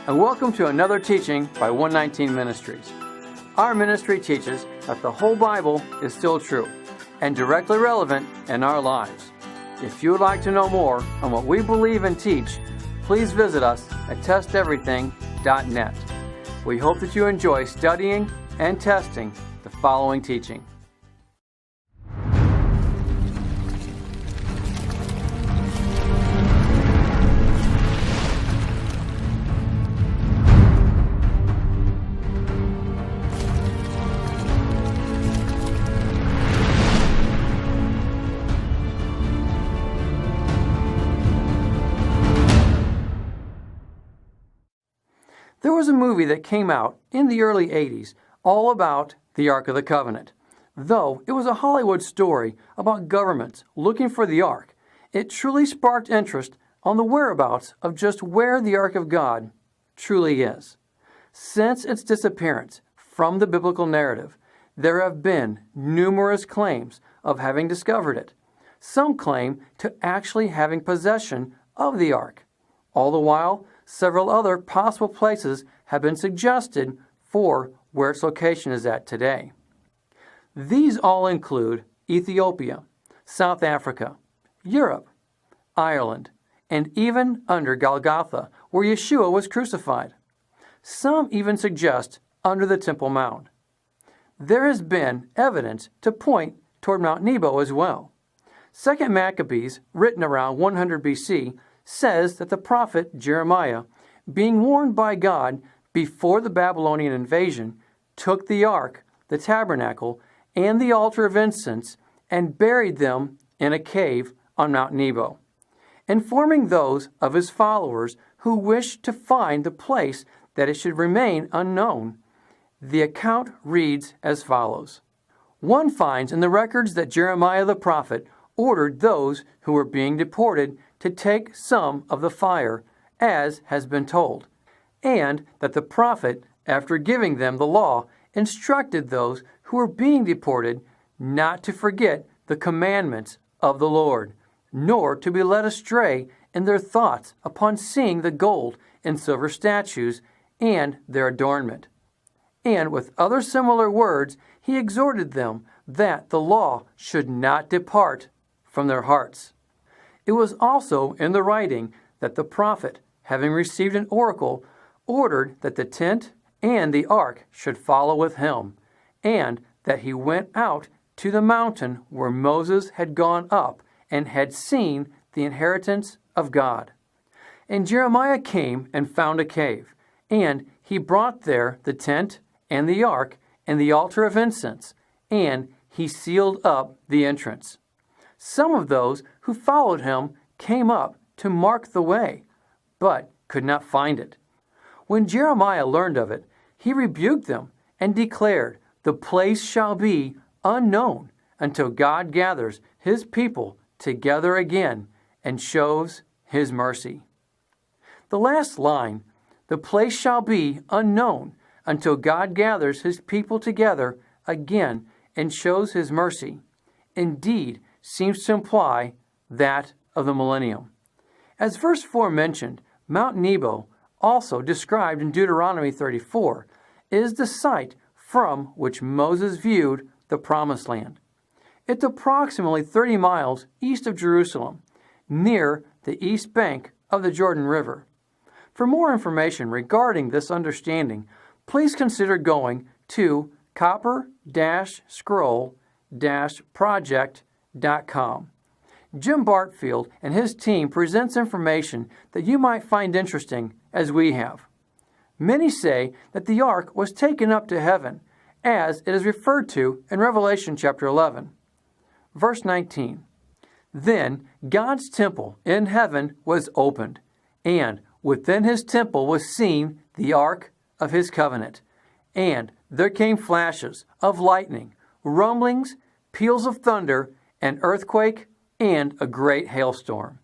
and welcome to another teaching by 119 Ministries. Our ministry teaches that the whole Bible is still true and directly relevant in our lives. If you would like to know more on what we believe and teach, please visit us at testeverything.net. We hope that you enjoy studying and testing the following teaching. There was a movie that came out in the early 80s all about the Ark of the Covenant. Though it was a Hollywood story about governments looking for the Ark, it truly sparked interest on the whereabouts of just where the Ark of God truly is. Since its disappearance from the biblical narrative, there have been numerous claims of having discovered it. Some claim to actually having possession of the Ark. All the while, several other possible places have been suggested for where its location is at today. These all include Ethiopia, South Africa, Europe, Ireland, and even under Golgotha, where Yeshua was crucified. Some even suggest under the Temple Mount. There has been evidence to point toward Mount Nebo as well. 2 Maccabees, written around 100 BC, says that the prophet Jeremiah, being warned by God before the Babylonian invasion, took the ark, the tabernacle, and the altar of incense and buried them in a cave on Mount Nebo, informing those of his followers who wished to find the place that it should remain unknown. The account reads as follows. One finds in the records that Jeremiah the prophet ordered those who were being deported to take some of the fire, as has been told, and that the prophet, after giving them the law, instructed those who were being deported not to forget the commandments of the Lord, nor to be led astray in their thoughts upon seeing the gold and silver statues and their adornment. And with other similar words, he exhorted them that the law should not depart from their hearts. It was also in the writing that the prophet, having received an oracle, ordered that the tent and the ark should follow with him, and that he went out to the mountain where Moses had gone up and had seen the inheritance of God. And Jeremiah came and found a cave, and he brought there the tent and the ark and the altar of incense, and he sealed up the entrance. Some of those who followed him came up to mark the way, but could not find it. When Jeremiah learned of it, he rebuked them and declared, "The place shall be unknown until God gathers his people together again and shows his mercy." The last line, "The place shall be unknown until God gathers his people together again and shows his mercy," indeed seems to imply that of the millennium. As verse 4 mentioned, Mount Nebo, also described in Deuteronomy 34, is the site from which Moses viewed the Promised Land. It's approximately 30 miles east of Jerusalem, near the east bank of the Jordan River. For more information regarding this understanding, please consider going to copper-scroll-project.com. Jim Bartfield and his team presents information that you might find interesting as we have. Many say that the ark was taken up to heaven, as it is referred to in Revelation chapter 11. Verse 19, "Then God's temple in heaven was opened, and within his temple was seen the ark of his covenant. And there came flashes of lightning, rumblings, peals of thunder, an earthquake, and a great hailstorm.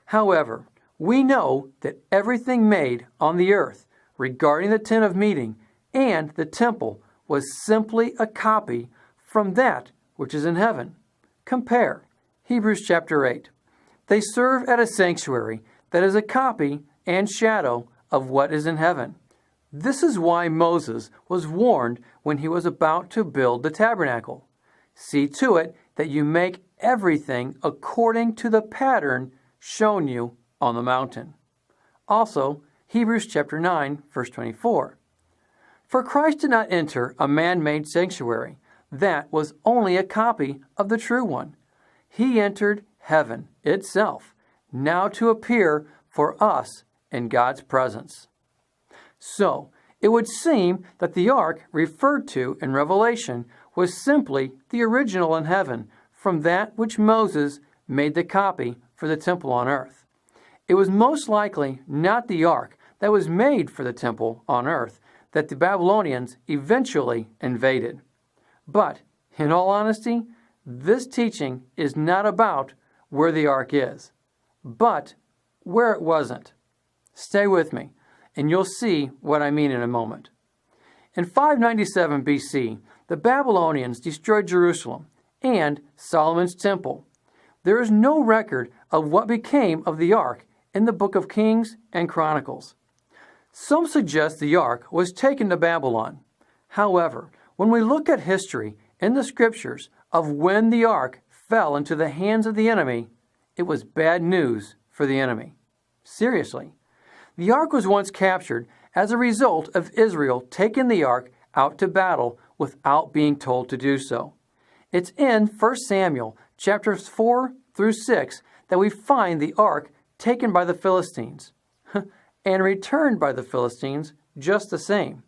However, we know that everything made on the earth regarding the tent of meeting and the temple was simply a copy from that which is in heaven. Compare Hebrews chapter 8. They serve at a sanctuary that is a copy and shadow of what is in heaven. This is why Moses was warned when he was about to build the tabernacle. See to it that you make everything according to the pattern shown you on the mountain. Also, Hebrews chapter 9, verse 24. For Christ did not enter a man-made sanctuary. That was only a copy of the true one. He entered heaven itself, now to appear for us in God's presence. So, it would seem that the ark referred to in Revelation was simply the original in heaven from that which Moses made the copy for the temple on earth. It was most likely not the ark that was made for the temple on earth that the Babylonians eventually invaded. But, in all honesty, this teaching is not about where the ark is, but where it wasn't. Stay with me, and you'll see what I mean in a moment. In 597 BC, the Babylonians destroyed Jerusalem and Solomon's temple. There is no record of what became of the ark in the book of Kings and Chronicles. Some suggest the ark was taken to Babylon. However, when we look at history in the scriptures of when the ark fell into the hands of the enemy, it was bad news for the enemy. Seriously. The ark was once captured as a result of Israel taking the ark out to battle without being told to do so. It's in 1 Samuel chapters 4 through 6 that we find the ark taken by the Philistines and returned by the Philistines just the same.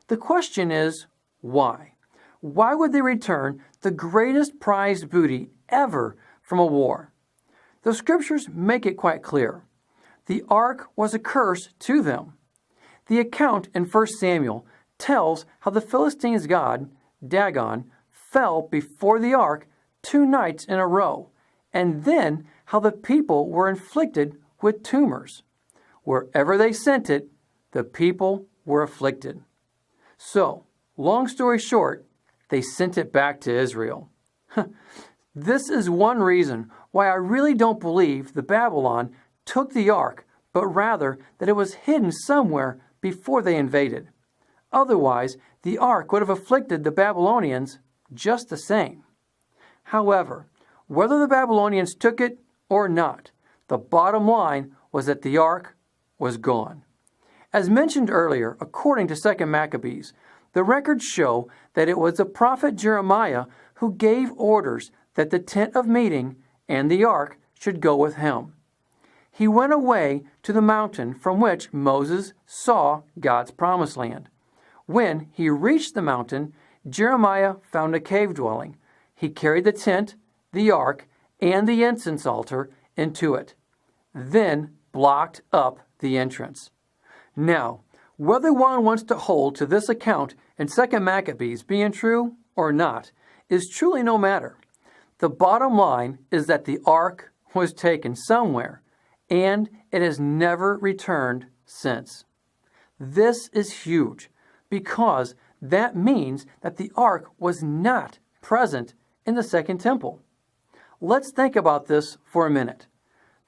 The question is, why? Why would they return the greatest prized booty ever from a war? The scriptures make it quite clear. The ark was a curse to them. The account in 1 Samuel tells how the Philistines' god, Dagon, fell before the ark 2 nights in a row, and then how the people were inflicted with tumors. Wherever they sent it, the people were afflicted. So, long story short, they sent it back to Israel. This is one reason why I really don't believe the Babylon took the ark, but rather that it was hidden somewhere before they invaded. Otherwise, the ark would have afflicted the Babylonians just the same. However, whether the Babylonians took it or not, the bottom line was that the ark was gone. As mentioned earlier, according to 2 Maccabees, the records show that it was the prophet Jeremiah who gave orders that the tent of meeting and the ark should go with him. He went away to the mountain from which Moses saw God's promised land. When he reached the mountain, Jeremiah found a cave dwelling. He carried the tent, the ark, and the incense altar into it, then blocked up the entrance. Now, whether one wants to hold to this account in 2 Maccabees being true or not is truly no matter. The bottom line is that the ark was taken somewhere, and it has never returned since. This is huge, because that means that the ark was not present in the Second Temple. Let's think about this for a minute.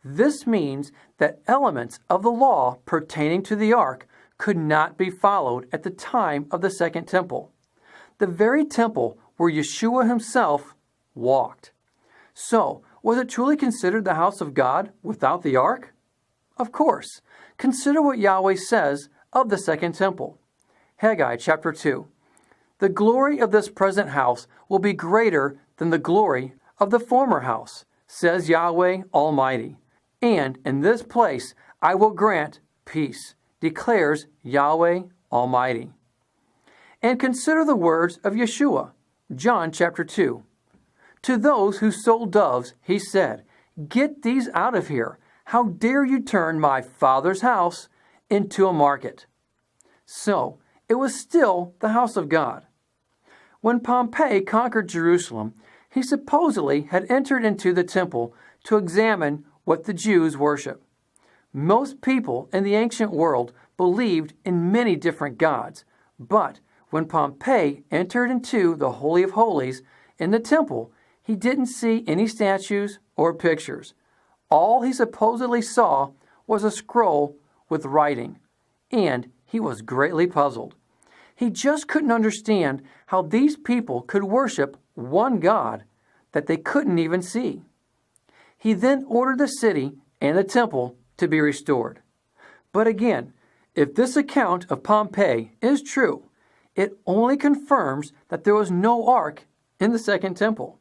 This means that elements of the law pertaining to the ark could not be followed at the time of the Second Temple, the very temple where Yeshua himself walked. So, was it truly considered the house of God without the ark? Of course. Consider what Yahweh says of the Second Temple. Haggai chapter 2. The glory of this present house will be greater than the glory of the former house, says Yahweh Almighty. And in this place I will grant peace, declares Yahweh Almighty. And consider the words of Yeshua, John chapter 2. To those who sold doves, he said, "Get these out of here. How dare you turn my Father's house into a market?" So, it was still the house of God. When Pompey conquered Jerusalem, he supposedly had entered into the temple to examine what the Jews worship. Most people in the ancient world believed in many different gods, but when Pompey entered into the Holy of Holies in the temple, he didn't see any statues or pictures. All he supposedly saw was a scroll with writing, and he was greatly puzzled. He just couldn't understand how these people could worship one God that they couldn't even see. He then ordered the city and the temple to be restored. But again, if this account of Pompeii is true, it only confirms that there was no ark in the second temple.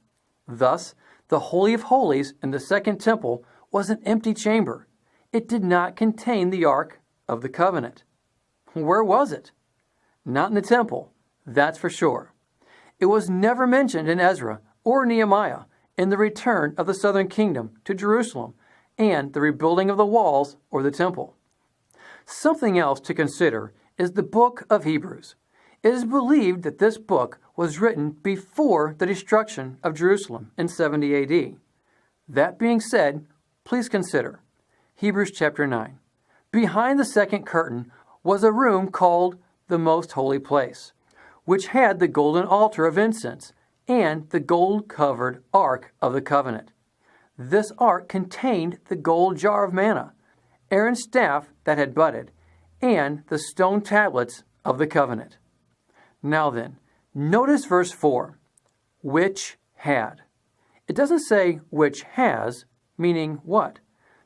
Thus, the Holy of Holies in the second temple was an empty chamber. It did not contain the Ark of the Covenant. Where was it? Not in the temple, that's for sure. It was never mentioned in Ezra or Nehemiah in the return of the southern kingdom to Jerusalem and the rebuilding of the walls or the temple. Something else to consider is the book of Hebrews. It is believed that this book was written before the destruction of Jerusalem in 70 AD. That being said, please consider Hebrews chapter 9. Behind the second curtain was a room called the Most Holy Place, which had the golden altar of incense and the gold-covered Ark of the Covenant. This ark contained the gold jar of manna, Aaron's staff that had budded, and the stone tablets of the covenant. Now then, notice verse 4, which had. It doesn't say which has, meaning what?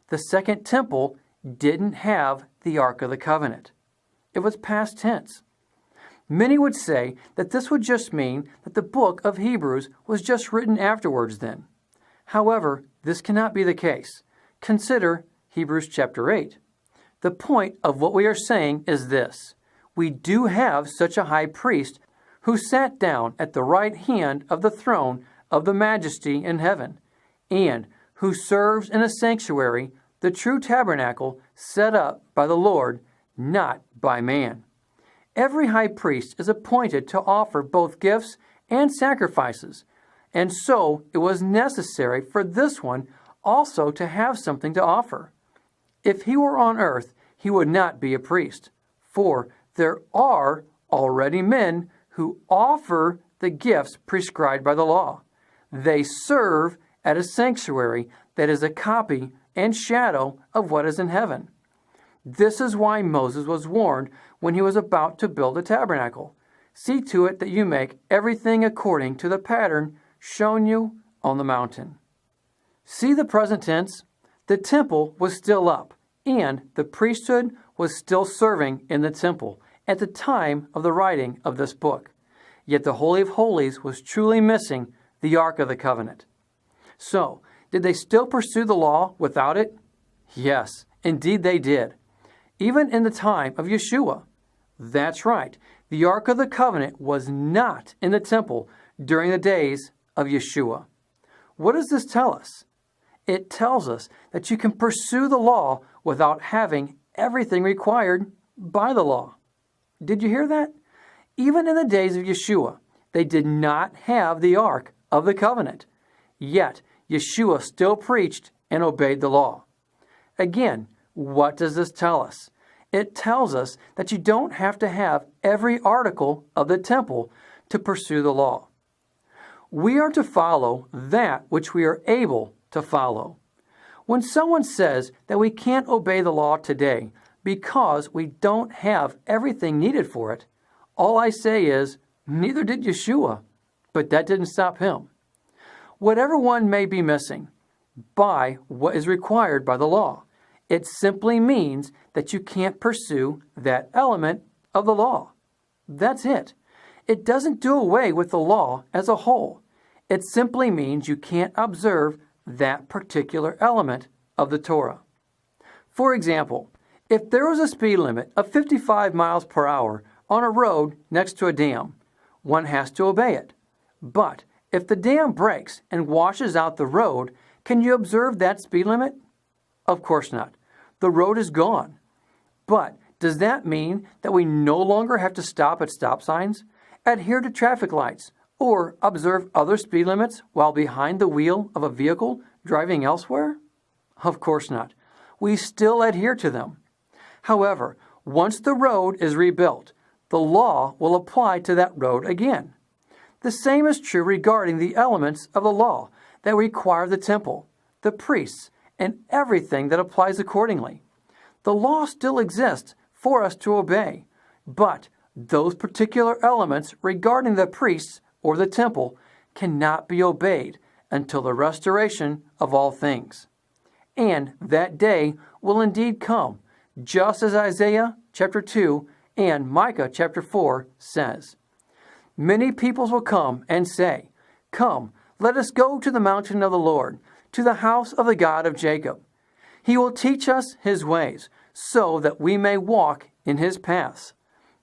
The second temple didn't have the Ark of the Covenant. It was past tense. Many would say that this would just mean that the book of Hebrews was just written afterwards then. However, this cannot be the case. Consider Hebrews chapter 8. The point of what we are saying is this. We do have such a high priest who sat down at the right hand of the throne of the majesty in heaven, and who serves in a sanctuary, the true tabernacle set up by the Lord, not by man. Every high priest is appointed to offer both gifts and sacrifices, and so it was necessary for this one also to have something to offer. If he were on earth, he would not be a priest, for there are already men who offer the gifts prescribed by the law. They serve at a sanctuary that is a copy and shadow of what is in heaven. This is why Moses was warned when he was about to build a tabernacle. See to it that you make everything according to the pattern shown you on the mountain. See the present tense? The temple was still up, and the priesthood was still serving in the temple at the time of the writing of this book. Yet the Holy of Holies was truly missing the Ark of the Covenant. So, did they still pursue the law without it? Yes, indeed they did. Even in the time of Yeshua. That's right, the Ark of the Covenant was not in the temple during the days of Yeshua. What does this tell us? It tells us that you can pursue the law without having everything required by the law. Did you hear that? Even in the days of Yeshua, they did not have the Ark of the Covenant. Yet, Yeshua still preached and obeyed the law. Again, what does this tell us? It tells us that you don't have to have every article of the temple to pursue the law. We are to follow that which we are able to follow. When someone says that we can't obey the law today because we don't have everything needed for it, all I say is, neither did Yeshua, but that didn't stop him. Whatever one may be missing by what is required by the law, it simply means that you can't pursue that element of the law. That's it. It doesn't do away with the law as a whole. It simply means you can't observe that particular element of the Torah. For example, if there was a speed limit of 55 miles per hour on a road next to a dam, one has to obey it. But if the dam breaks and washes out the road, can you observe that speed limit? Of course not. The road is gone. But does that mean that we no longer have to stop at stop signs, adhere to traffic lights, or observe other speed limits while behind the wheel of a vehicle driving elsewhere? Of course not. We still adhere to them. However, once the road is rebuilt, the law will apply to that road again. The same is true regarding the elements of the law that require the temple, the priests, and everything that applies accordingly. The law still exists for us to obey, but those particular elements regarding the priests or the temple cannot be obeyed until the restoration of all things. And that day will indeed come, just as Isaiah chapter 2 and Micah chapter 4 says. Many peoples will come and say, "Come, let us go to the mountain of the Lord, to the house of the God of Jacob. He will teach us his ways, so that we may walk in his paths.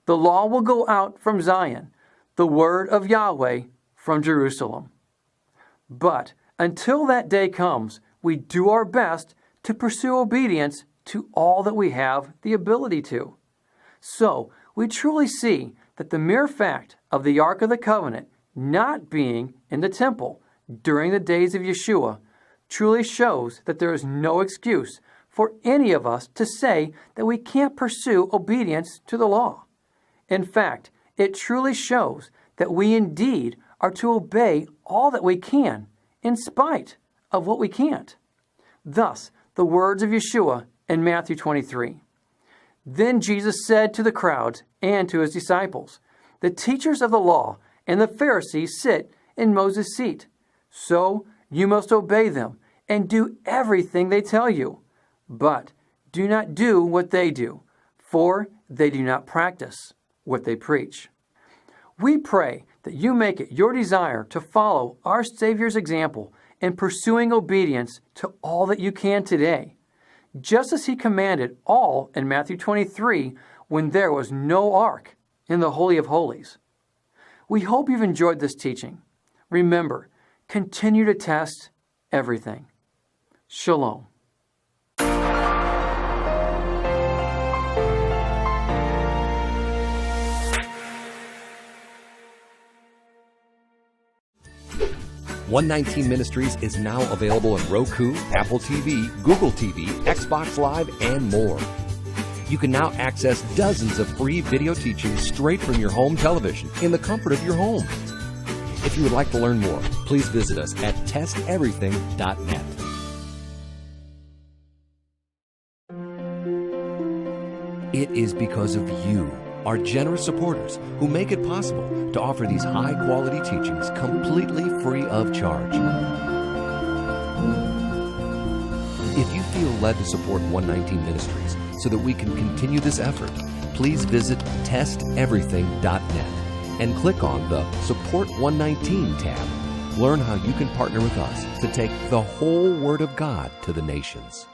The law will go out from Zion, the word of Yahweh from Jerusalem." But until that day comes, we do our best to pursue obedience to all that we have the ability to. So we truly see that the mere fact of the Ark of the Covenant not being in the temple during the days of Yeshua truly shows that there is no excuse for any of us to say that we can't pursue obedience to the law. In fact, it truly shows that we indeed are to obey all that we can in spite of what we can't. Thus, the words of Yeshua in Matthew 23. Then Jesus said to the crowds and to his disciples, "The teachers of the law and the Pharisees sit in Moses' seat. So you must obey them and do everything they tell you. But do not do what they do, for they do not practice what they preach." We pray that you make it your desire to follow our Savior's example in pursuing obedience to all that you can today, just as he commanded all in Matthew 23 when there was no ark in the Holy of Holies. We hope you've enjoyed this teaching. Remember, continue to test everything. Shalom. $119 Ministries is now available on Roku, Apple TV, Google TV, Xbox Live, and more. You can now access dozens of free video teachings straight from your home television in the comfort of your home. If you would like to learn more, please visit us at testeverything.net. It is because of you, our generous supporters, who make it possible to offer these high-quality teachings completely free of charge. If you feel led to support 119 Ministries so that we can continue this effort, please visit testeverything.net and click on the Support 119 tab. Learn how you can partner with us to take the whole Word of God to the nations.